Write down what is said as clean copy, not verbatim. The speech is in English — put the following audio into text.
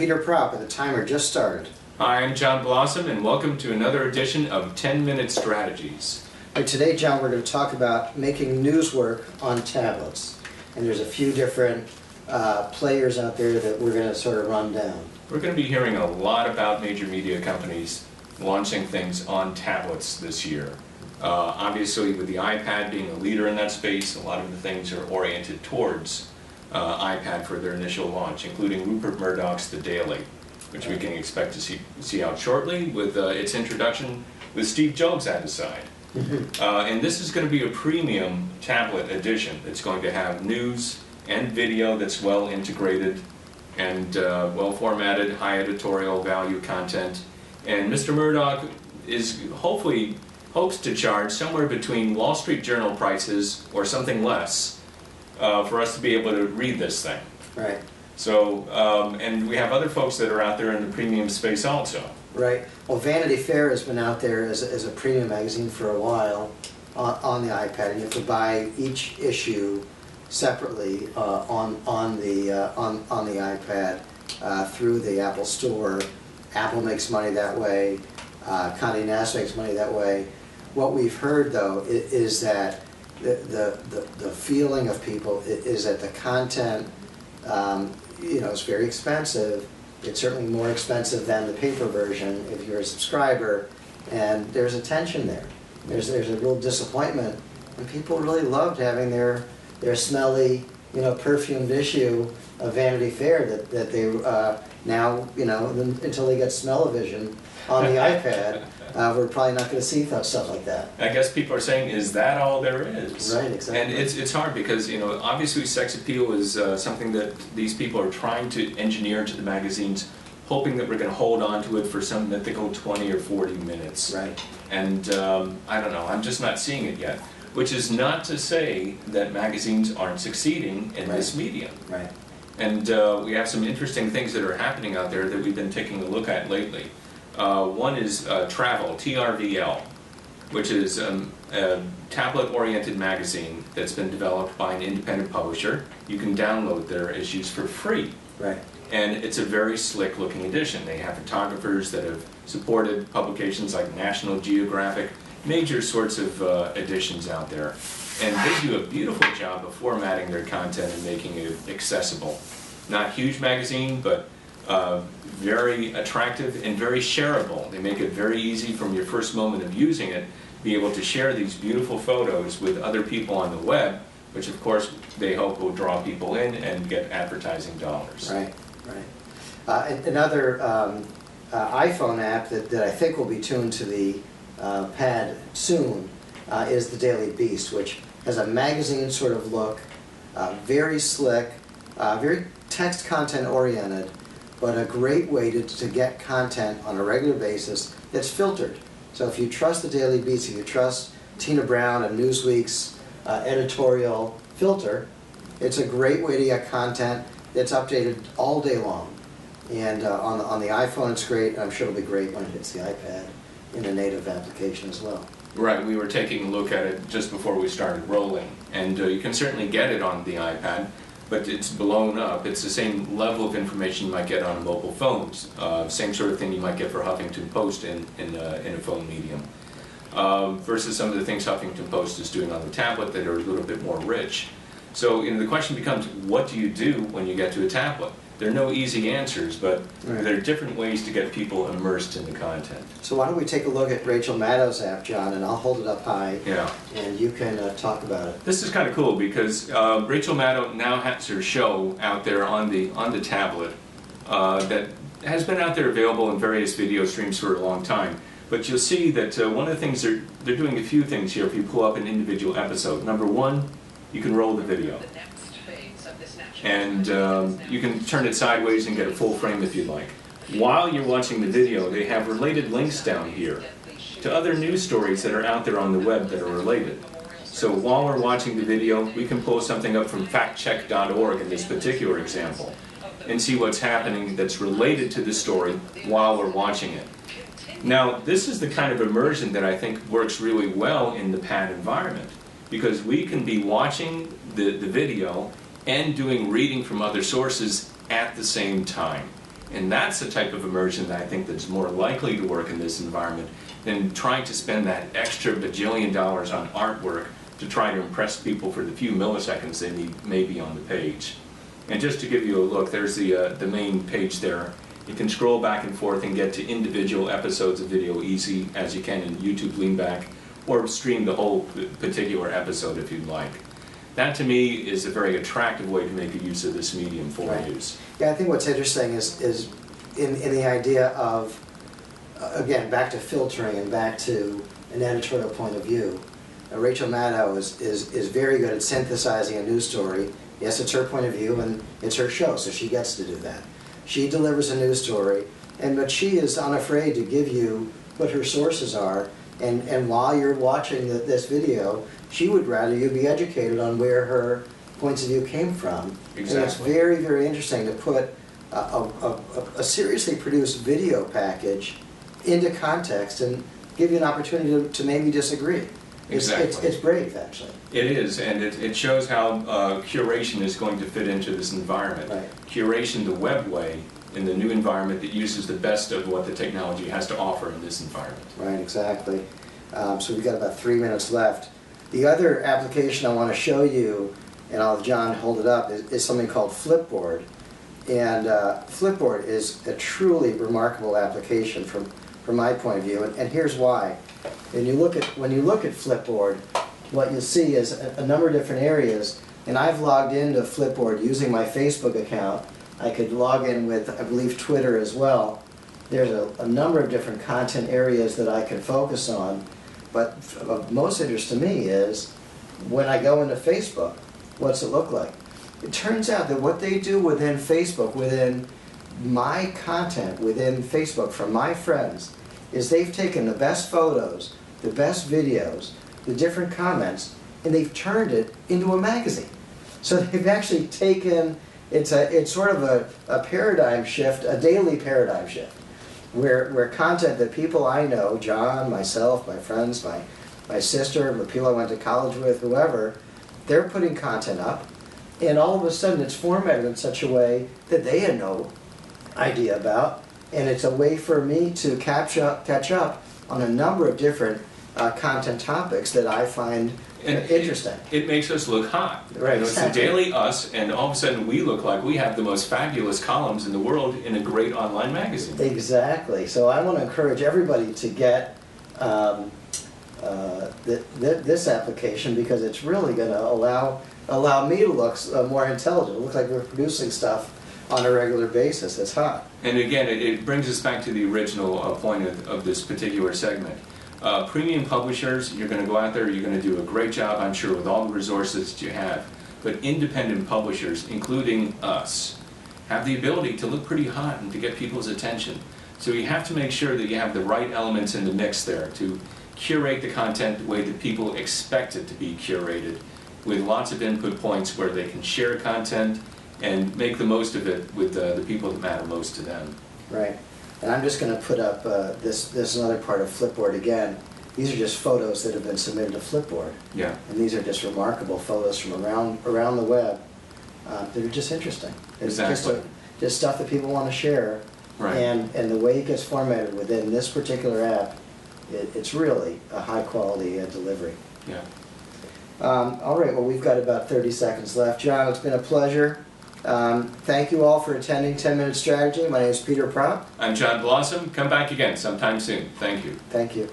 Peter Propp, and the timer just started. Hi, I'm John Blossom, and welcome to another edition of 10-Minute Strategies. Right, today, John, we're going to talk about making news work on tablets. And there's a few different players out there that we're going to sort of run down. We're going to be hearing a lot about major media companies launching things on tablets this year. Obviously, with the iPad being a leader in that space, a lot of the things are oriented towards iPad for their initial launch, including Rupert Murdoch's The Daily, which we can expect to see out shortly with its introduction with Steve Jobs at his side. And this is going to be a premium tablet edition. It's going to have news and video that's well integrated and well formatted, high editorial value content. And Mr. Murdoch is hopes to charge somewhere between Wall Street Journal prices or something less for us to be able to read this thing. Right. So, and we have other folks that are out there in the premium space also. Right. Well, Vanity Fair has been out there as a premium magazine for a while on the iPad, and you have to buy each issue separately on the iPad through the Apple Store. Apple makes money that way. Condé Nast makes money that way. What we've heard, though, is that the feeling of people is that the content, is very expensive. It's certainly more expensive than the paper version if you're a subscriber, and there's a tension there. There's a real disappointment, and people really loved having their smelly, perfumed issue of Vanity Fair that they now, until they get smell-o-vision on the iPad, we're probably not going to see stuff like that. I guess people are saying, is that all there is? Right, exactly. And it's hard because, obviously sex appeal is something that these people are trying to engineer into the magazines, hoping that we're going to hold on to it for some mythical 20 or 40 minutes. Right. And I don't know, I'm just not seeing it yet. Which is not to say that magazines aren't succeeding in this medium. Right. And we have some interesting things that are happening out there that we've been taking a look at lately. One is Travel, TRVL, which is a tablet-oriented magazine that's been developed by an independent publisher. You can download their issues for free. Right. And it's a very slick-looking edition. They have photographers that have supported publications like National Geographic, major sorts of editions out there. And they do a beautiful job of formatting their content and making it accessible. Not a huge magazine, but very attractive and very shareable. They make it very easy from your first moment of using it, be able to share these beautiful photos with other people on the web, which of course they hope will draw people in and get advertising dollars. Right, right. Another iPhone app that I think will be tuned to the pad soon is the Daily Beast, which has a magazine sort of look, very slick, very text content oriented, but a great way to get content on a regular basis that's filtered. So if you trust the Daily Beast, if you trust Tina Brown and Newsweek's editorial filter, it's a great way to get content that's updated all day long. And on the iPhone it's great, and I'm sure it'll be great when it hits the iPad in a native application as well. Right, we were taking a look at it just before we started rolling, and you can certainly get it on the iPad, but it's blown up. It's the same level of information you might get on mobile phones, same sort of thing you might get for Huffington Post in a phone medium, versus some of the things Huffington Post is doing on the tablet that are a little bit more rich. So the question becomes, what do you do when you get to a tablet? There are no easy answers, but there are different ways to get people immersed in the content. So why don't we take a look at Rachel Maddow's app, John, and I'll hold it up high, and you can talk about it. This is kind of cool because Rachel Maddow now has her show out there on the tablet that has been out there available in various video streams for a long time. But you'll see that one of the things they're doing a few things here if you pull up an individual episode. Number one, you can roll the video. And you can turn it sideways and get a full frame if you'd like. While you're watching the video, they have related links down here to other news stories that are out there on the web that are related. So while we're watching the video, we can pull something up from factcheck.org in this particular example and see what's happening that's related to the story while we're watching it. Now, this is the kind of immersion that I think works really well in the pad environment, because we can be watching the video and doing reading from other sources at the same time. And that's the type of immersion that I think that's more likely to work in this environment than trying to spend that extra bajillion dollars on artwork to try to impress people for the few milliseconds they need maybe on the page. And just to give you a look, there's the main page there. You can scroll back and forth and get to individual episodes of video easy as you can in YouTube Leanback, or stream the whole particular episode if you'd like. That to me is a very attractive way to make a use of this medium for use. Yeah, I think what's interesting is in the idea of, again, back to filtering and back to an editorial point of view. Rachel Maddow is very good at synthesizing a news story. Yes, it's her point of view and it's her show, so she gets to do that. She delivers a news story, but she is unafraid to give you what her sources are, and while you're watching this video, she would rather you be educated on where her points of view came from. Exactly. And it's very, very interesting to put a seriously produced video package into context and give you an opportunity to maybe disagree. Exactly. It's brave, actually. It is, and it shows how curation is going to fit into this environment. Right. Curation the web way in the new environment that uses the best of what the technology has to offer in this environment. Right, exactly. So we've got about 3 minutes left. The other application I want to show you, and I'll have John hold it up, is something called Flipboard. And Flipboard is a truly remarkable application from my point of view, and here's why. When you look at Flipboard, what you'll see is a number of different areas, and I've logged into Flipboard using my Facebook account. I could log in with, I believe, Twitter as well. There's a number of different content areas that I can focus on, but of most interest to me is when I go into Facebook, what's it look like? It turns out that what they do within Facebook, within my content, within Facebook from my friends, is they've taken the best photos, the best videos, the different comments, and they've turned it into a magazine. So they've actually taken, it's sort of a paradigm shift, a daily paradigm shift, where content that people I know, John, myself, my friends, my sister, the people I went to college with, whoever, they're putting content up, and all of a sudden it's formatted in such a way that they had no idea about, and it's a way for me to catch up on a number of different content topics that I find interesting. It makes us look hot. Right, It's the exactly. daily us, and all of a sudden we look like we have the most fabulous columns in the world in a great online magazine. Exactly. So I want to encourage everybody to get this application, because it's really going to allow me to look more intelligent. It looks like we're producing stuff on a regular basis. It's hot. And again, it brings us back to the original point of this particular segment. Premium publishers, you're going to go out there, you're going to do a great job, I'm sure, with all the resources that you have. But independent publishers, including us, have the ability to look pretty hot and to get people's attention. So you have to make sure that you have the right elements in the mix there to curate the content the way that people expect it to be curated, with lots of input points where they can share content and make the most of it with the people that matter most to them. Right. And I'm just going to put up this another part of Flipboard again. These are just photos that have been submitted to Flipboard. Yeah. And these are just remarkable photos from around the web. They're just interesting. It's Exactly. just stuff that people want to share. Right. And the way it gets formatted within this particular app, it's really a high quality delivery. Yeah. All right, well, we've got about 30 seconds left. John, it's been a pleasure. Thank you all for attending 10-Minute Strategy. My name is Peter Propp. I'm John Blossom. Come back again sometime soon. Thank you. Thank you.